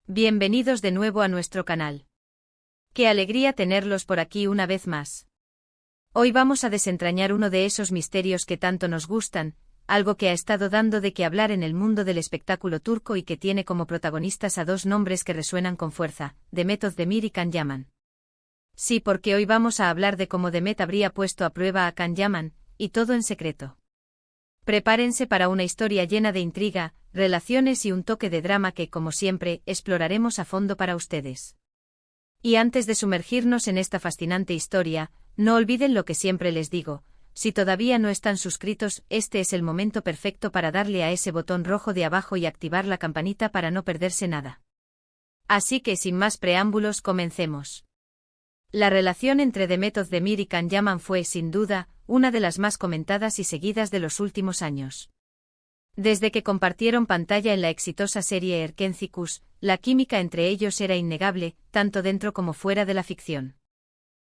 Bienvenidos de nuevo a nuestro canal. Qué alegría tenerlos por aquí una vez más. Hoy vamos a desentrañar uno de esos misterios que tanto nos gustan, algo que ha estado dando de qué hablar en el mundo del espectáculo turco y que tiene como protagonistas a dos nombres que resuenan con fuerza, Demet Özdemir y Can Yaman. Sí, porque hoy vamos a hablar de cómo Demet habría puesto a prueba a Can Yaman, y todo en secreto. Prepárense para una historia llena de intriga, relaciones y un toque de drama que, como siempre, exploraremos a fondo para ustedes. Y antes de sumergirnos en esta fascinante historia, no olviden lo que siempre les digo: si todavía no están suscritos, este es el momento perfecto para darle a ese botón rojo de abajo y activar la campanita para no perderse nada. Así que sin más preámbulos, comencemos. La relación entre Demet Özdemir y Can Yaman fue, sin duda, una de las más comentadas y seguidas de los últimos años. Desde que compartieron pantalla en la exitosa serie Erkenci Kuş, la química entre ellos era innegable, tanto dentro como fuera de la ficción.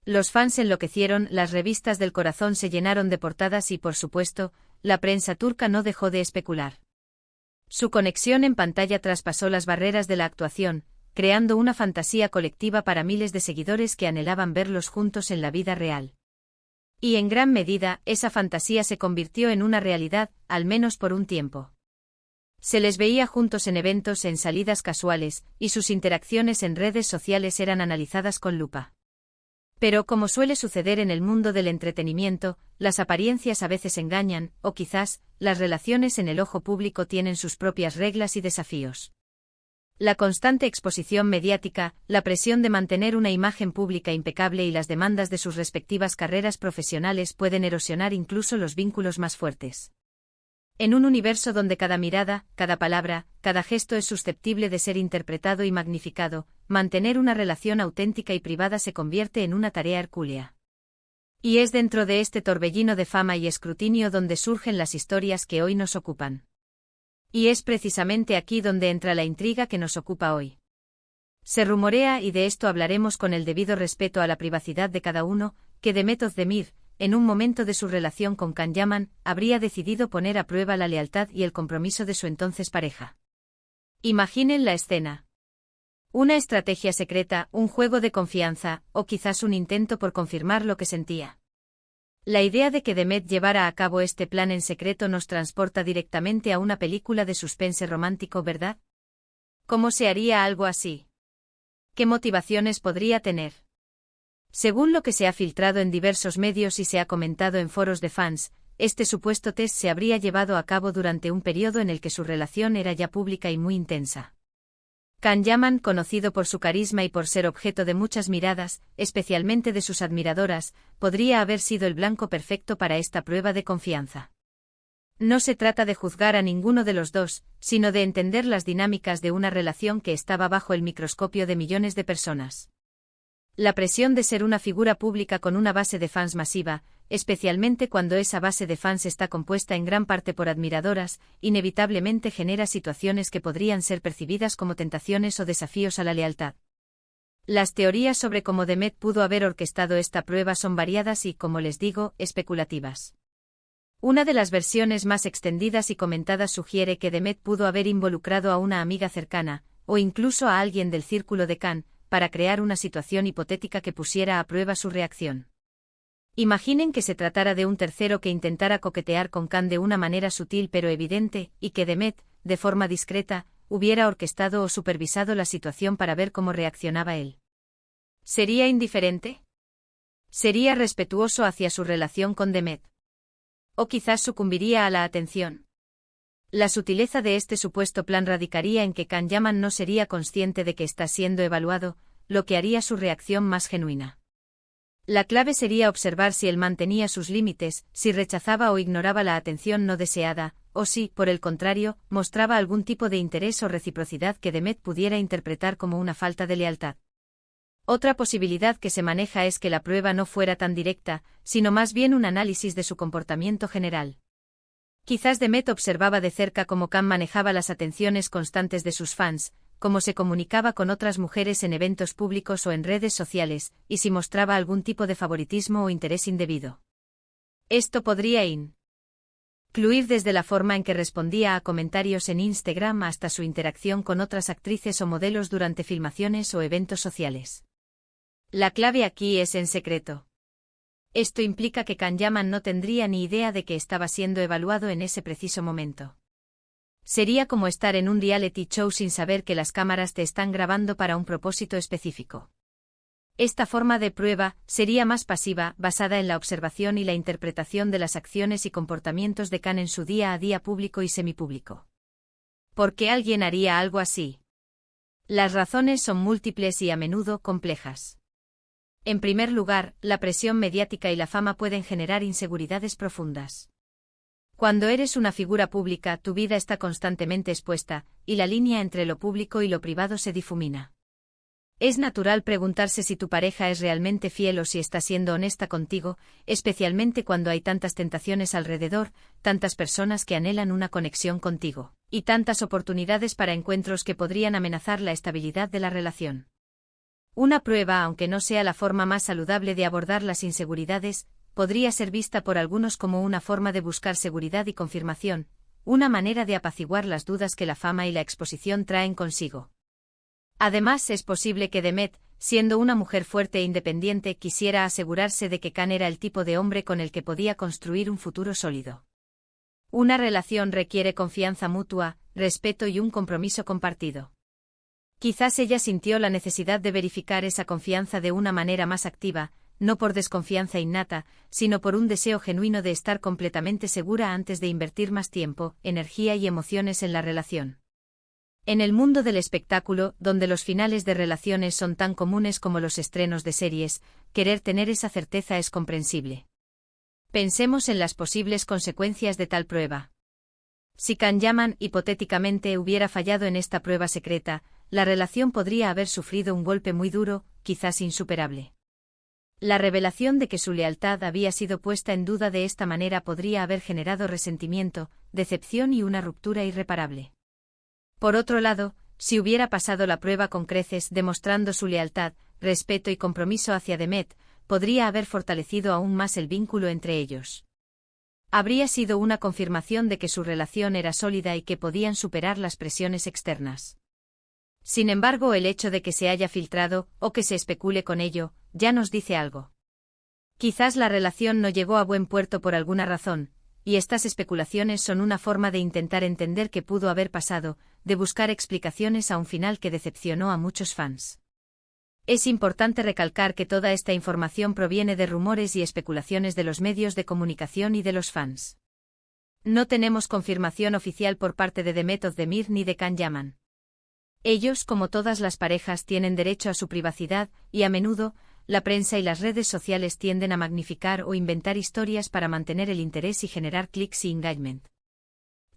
Los fans enloquecieron, las revistas del corazón se llenaron de portadas y, por supuesto, la prensa turca no dejó de especular. Su conexión en pantalla traspasó las barreras de la actuación, creando una fantasía colectiva para miles de seguidores que anhelaban verlos juntos en la vida real. Y en gran medida, esa fantasía se convirtió en una realidad, al menos por un tiempo. Se les veía juntos en eventos, en salidas casuales, y sus interacciones en redes sociales eran analizadas con lupa. Pero como suele suceder en el mundo del entretenimiento, las apariencias a veces engañan, o quizás, las relaciones en el ojo público tienen sus propias reglas y desafíos. La constante exposición mediática, la presión de mantener una imagen pública impecable y las demandas de sus respectivas carreras profesionales pueden erosionar incluso los vínculos más fuertes. En un universo donde cada mirada, cada palabra, cada gesto es susceptible de ser interpretado y magnificado, mantener una relación auténtica y privada se convierte en una tarea hercúlea. Y es dentro de este torbellino de fama y escrutinio donde surgen las historias que hoy nos ocupan. Y es precisamente aquí donde entra la intriga que nos ocupa hoy. Se rumorea, y de esto hablaremos con el debido respeto a la privacidad de cada uno, que Demet Özdemir, en un momento de su relación con Can Yaman, habría decidido poner a prueba la lealtad y el compromiso de su entonces pareja. Imaginen la escena. Una estrategia secreta, un juego de confianza, o quizás un intento por confirmar lo que sentía. La idea de que Demet llevara a cabo este plan en secreto nos transporta directamente a una película de suspense romántico, ¿verdad? ¿Cómo se haría algo así? ¿Qué motivaciones podría tener? Según lo que se ha filtrado en diversos medios y se ha comentado en foros de fans, este supuesto test se habría llevado a cabo durante un periodo en el que su relación era ya pública y muy intensa. Can Yaman, conocido por su carisma y por ser objeto de muchas miradas, especialmente de sus admiradoras, podría haber sido el blanco perfecto para esta prueba de confianza. No se trata de juzgar a ninguno de los dos, sino de entender las dinámicas de una relación que estaba bajo el microscopio de millones de personas. La presión de ser una figura pública con una base de fans masiva, especialmente cuando esa base de fans está compuesta en gran parte por admiradoras, inevitablemente genera situaciones que podrían ser percibidas como tentaciones o desafíos a la lealtad. Las teorías sobre cómo Demet pudo haber orquestado esta prueba son variadas y, como les digo, especulativas. Una de las versiones más extendidas y comentadas sugiere que Demet pudo haber involucrado a una amiga cercana, o incluso a alguien del círculo de Can, para crear una situación hipotética que pusiera a prueba su reacción. Imaginen que se tratara de un tercero que intentara coquetear con Can de una manera sutil pero evidente, y que Demet, de forma discreta, hubiera orquestado o supervisado la situación para ver cómo reaccionaba él. ¿Sería indiferente? ¿Sería respetuoso hacia su relación con Demet? ¿O quizás sucumbiría a la atención? La sutileza de este supuesto plan radicaría en que Can Yaman no sería consciente de que está siendo evaluado, lo que haría su reacción más genuina. La clave sería observar si él mantenía sus límites, si rechazaba o ignoraba la atención no deseada, o si, por el contrario, mostraba algún tipo de interés o reciprocidad que Demet pudiera interpretar como una falta de lealtad. Otra posibilidad que se maneja es que la prueba no fuera tan directa, sino más bien un análisis de su comportamiento general. Quizás Demet observaba de cerca cómo Can manejaba las atenciones constantes de sus fans, cómo se comunicaba con otras mujeres en eventos públicos o en redes sociales, y si mostraba algún tipo de favoritismo o interés indebido. Esto podría incluir desde la forma en que respondía a comentarios en Instagram hasta su interacción con otras actrices o modelos durante filmaciones o eventos sociales. La clave aquí es en secreto. Esto implica que Kanyaman no tendría ni idea de que estaba siendo evaluado en ese preciso momento. Sería como estar en un reality show sin saber que las cámaras te están grabando para un propósito específico. Esta forma de prueba sería más pasiva, basada en la observación y la interpretación de las acciones y comportamientos de Kan en su día a día público y semipúblico. ¿Por qué alguien haría algo así? Las razones son múltiples y a menudo complejas. En primer lugar, la presión mediática y la fama pueden generar inseguridades profundas. Cuando eres una figura pública, tu vida está constantemente expuesta, y la línea entre lo público y lo privado se difumina. Es natural preguntarse si tu pareja es realmente fiel o si está siendo honesta contigo, especialmente cuando hay tantas tentaciones alrededor, tantas personas que anhelan una conexión contigo, y tantas oportunidades para encuentros que podrían amenazar la estabilidad de la relación. Una prueba, aunque no sea la forma más saludable de abordar las inseguridades, podría ser vista por algunos como una forma de buscar seguridad y confirmación, una manera de apaciguar las dudas que la fama y la exposición traen consigo. Además, es posible que Demet, siendo una mujer fuerte e independiente, quisiera asegurarse de que Kan era el tipo de hombre con el que podía construir un futuro sólido. Una relación requiere confianza mutua, respeto y un compromiso compartido. Quizás ella sintió la necesidad de verificar esa confianza de una manera más activa, no por desconfianza innata, sino por un deseo genuino de estar completamente segura antes de invertir más tiempo, energía y emociones en la relación. En el mundo del espectáculo, donde los finales de relaciones son tan comunes como los estrenos de series, querer tener esa certeza es comprensible. Pensemos en las posibles consecuencias de tal prueba. Si Kanyaman hipotéticamente hubiera fallado en esta prueba secreta, la relación podría haber sufrido un golpe muy duro, quizás insuperable. La revelación de que su lealtad había sido puesta en duda de esta manera podría haber generado resentimiento, decepción y una ruptura irreparable. Por otro lado, si hubiera pasado la prueba con creces demostrando su lealtad, respeto y compromiso hacia Demet, podría haber fortalecido aún más el vínculo entre ellos. Habría sido una confirmación de que su relación era sólida y que podían superar las presiones externas. Sin embargo, el hecho de que se haya filtrado, o que se especule con ello, ya nos dice algo. Quizás la relación no llegó a buen puerto por alguna razón, y estas especulaciones son una forma de intentar entender qué pudo haber pasado, de buscar explicaciones a un final que decepcionó a muchos fans. Es importante recalcar que toda esta información proviene de rumores y especulaciones de los medios de comunicación y de los fans. No tenemos confirmación oficial por parte de Demet Özdemir ni de Kanyaman. Ellos, como todas las parejas, tienen derecho a su privacidad, y a menudo, la prensa y las redes sociales tienden a magnificar o inventar historias para mantener el interés y generar clics y engagement.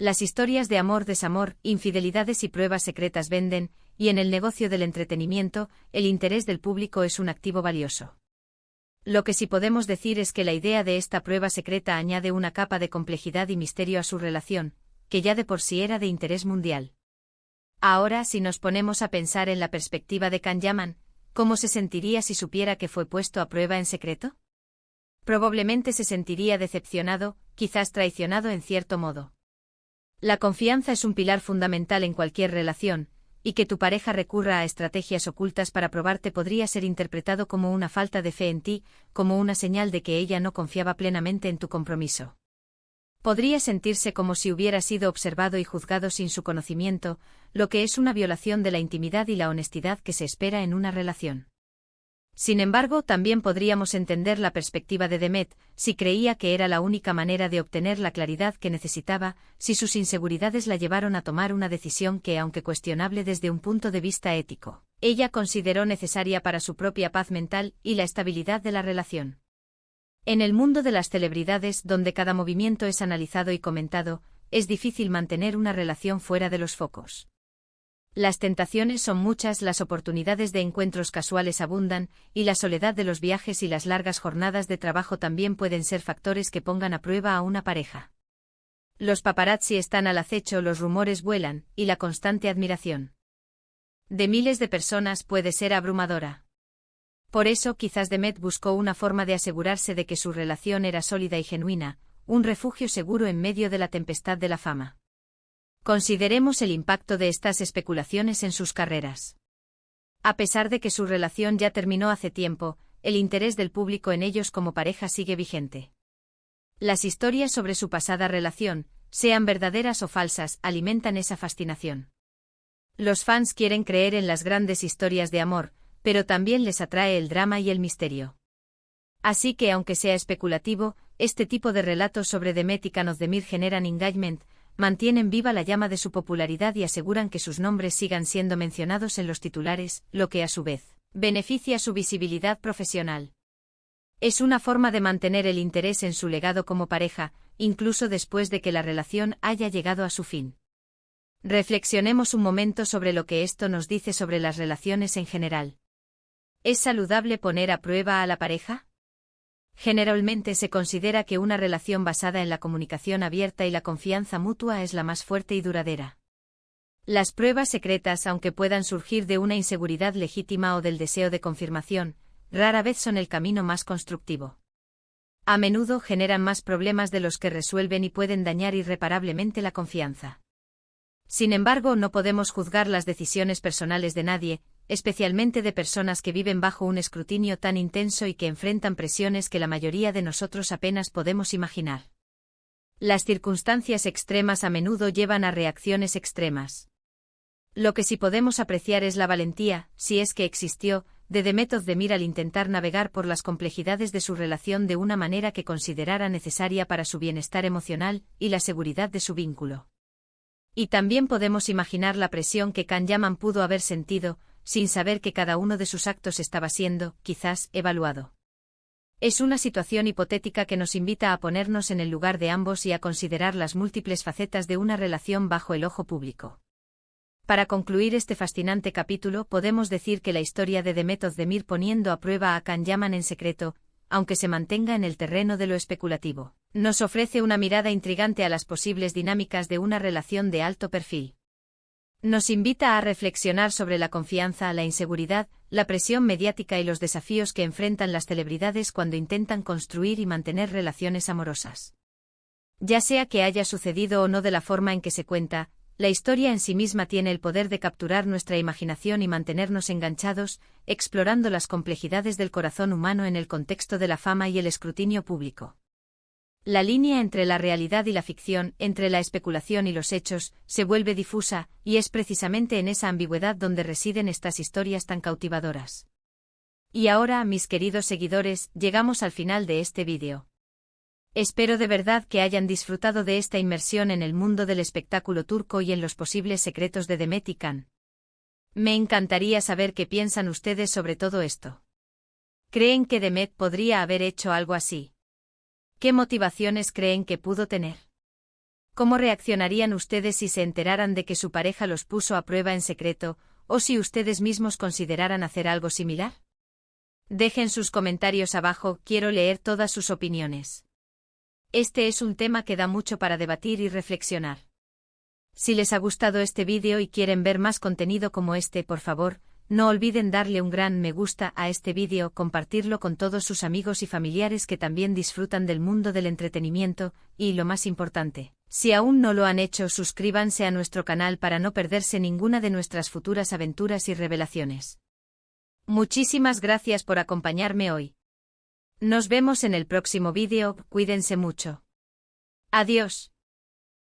Las historias de amor, desamor, infidelidades y pruebas secretas venden, y en el negocio del entretenimiento, el interés del público es un activo valioso. Lo que sí podemos decir es que la idea de esta prueba secreta añade una capa de complejidad y misterio a su relación, que ya de por sí era de interés mundial. Ahora, si nos ponemos a pensar en la perspectiva de Kanyaman, ¿cómo se sentiría si supiera que fue puesto a prueba en secreto? Probablemente se sentiría decepcionado, quizás traicionado en cierto modo. La confianza es un pilar fundamental en cualquier relación, y que tu pareja recurra a estrategias ocultas para probarte podría ser interpretado como una falta de fe en ti, como una señal de que ella no confiaba plenamente en tu compromiso. Podría sentirse como si hubiera sido observado y juzgado sin su conocimiento, lo que es una violación de la intimidad y la honestidad que se espera en una relación. Sin embargo, también podríamos entender la perspectiva de Demet, si creía que era la única manera de obtener la claridad que necesitaba, si sus inseguridades la llevaron a tomar una decisión que, aunque cuestionable desde un punto de vista ético, ella consideró necesaria para su propia paz mental y la estabilidad de la relación. En el mundo de las celebridades, donde cada movimiento es analizado y comentado, es difícil mantener una relación fuera de los focos. Las tentaciones son muchas, las oportunidades de encuentros casuales abundan, y la soledad de los viajes y las largas jornadas de trabajo también pueden ser factores que pongan a prueba a una pareja. Los paparazzi están al acecho, los rumores vuelan, y la constante admiración de miles de personas puede ser abrumadora. Por eso quizás Demet buscó una forma de asegurarse de que su relación era sólida y genuina, un refugio seguro en medio de la tempestad de la fama. Consideremos el impacto de estas especulaciones en sus carreras. A pesar de que su relación ya terminó hace tiempo, el interés del público en ellos como pareja sigue vigente. Las historias sobre su pasada relación, sean verdaderas o falsas, alimentan esa fascinación. Los fans quieren creer en las grandes historias de amor, pero también les atrae el drama y el misterio. Así que aunque sea especulativo, este tipo de relatos sobre Demet y Can Ozdemir generan engagement, mantienen viva la llama de su popularidad y aseguran que sus nombres sigan siendo mencionados en los titulares, lo que a su vez beneficia su visibilidad profesional. Es una forma de mantener el interés en su legado como pareja, incluso después de que la relación haya llegado a su fin. Reflexionemos un momento sobre lo que esto nos dice sobre las relaciones en general. ¿Es saludable poner a prueba a la pareja? Generalmente se considera que una relación basada en la comunicación abierta y la confianza mutua es la más fuerte y duradera. Las pruebas secretas, aunque puedan surgir de una inseguridad legítima o del deseo de confirmación, rara vez son el camino más constructivo. A menudo generan más problemas de los que resuelven y pueden dañar irreparablemente la confianza. Sin embargo, no podemos juzgar las decisiones personales de nadie, especialmente de personas que viven bajo un escrutinio tan intenso y que enfrentan presiones que la mayoría de nosotros apenas podemos imaginar. Las circunstancias extremas a menudo llevan a reacciones extremas. Lo que sí podemos apreciar es la valentía, si es que existió, de Demet Ozdemir al intentar navegar por las complejidades de su relación de una manera que considerara necesaria para su bienestar emocional y la seguridad de su vínculo. Y también podemos imaginar la presión que Can Yaman pudo haber sentido, sin saber que cada uno de sus actos estaba siendo, quizás, evaluado. Es una situación hipotética que nos invita a ponernos en el lugar de ambos y a considerar las múltiples facetas de una relación bajo el ojo público. Para concluir este fascinante capítulo, podemos decir que la historia de Demet Ozdemir poniendo a prueba a Can Yaman en secreto, aunque se mantenga en el terreno de lo especulativo, nos ofrece una mirada intrigante a las posibles dinámicas de una relación de alto perfil. Nos invita a reflexionar sobre la confianza, la inseguridad, la presión mediática y los desafíos que enfrentan las celebridades cuando intentan construir y mantener relaciones amorosas. Ya sea que haya sucedido o no de la forma en que se cuenta, la historia en sí misma tiene el poder de capturar nuestra imaginación y mantenernos enganchados, explorando las complejidades del corazón humano en el contexto de la fama y el escrutinio público. La línea entre la realidad y la ficción, entre la especulación y los hechos, se vuelve difusa, y es precisamente en esa ambigüedad donde residen estas historias tan cautivadoras. Y ahora, mis queridos seguidores, llegamos al final de este vídeo. Espero de verdad que hayan disfrutado de esta inmersión en el mundo del espectáculo turco y en los posibles secretos de Demet y Can. Me encantaría saber qué piensan ustedes sobre todo esto. ¿Creen que Demet podría haber hecho algo así? ¿Qué motivaciones creen que pudo tener? ¿Cómo reaccionarían ustedes si se enteraran de que su pareja los puso a prueba en secreto, o si ustedes mismos consideraran hacer algo similar? Dejen sus comentarios abajo, quiero leer todas sus opiniones. Este es un tema que da mucho para debatir y reflexionar. Si les ha gustado este vídeo y quieren ver más contenido como este, por favor, no olviden darle un gran me gusta a este vídeo, compartirlo con todos sus amigos y familiares que también disfrutan del mundo del entretenimiento, y lo más importante, si aún no lo han hecho, suscríbanse a nuestro canal para no perderse ninguna de nuestras futuras aventuras y revelaciones. Muchísimas gracias por acompañarme hoy. Nos vemos en el próximo vídeo, cuídense mucho. Adiós.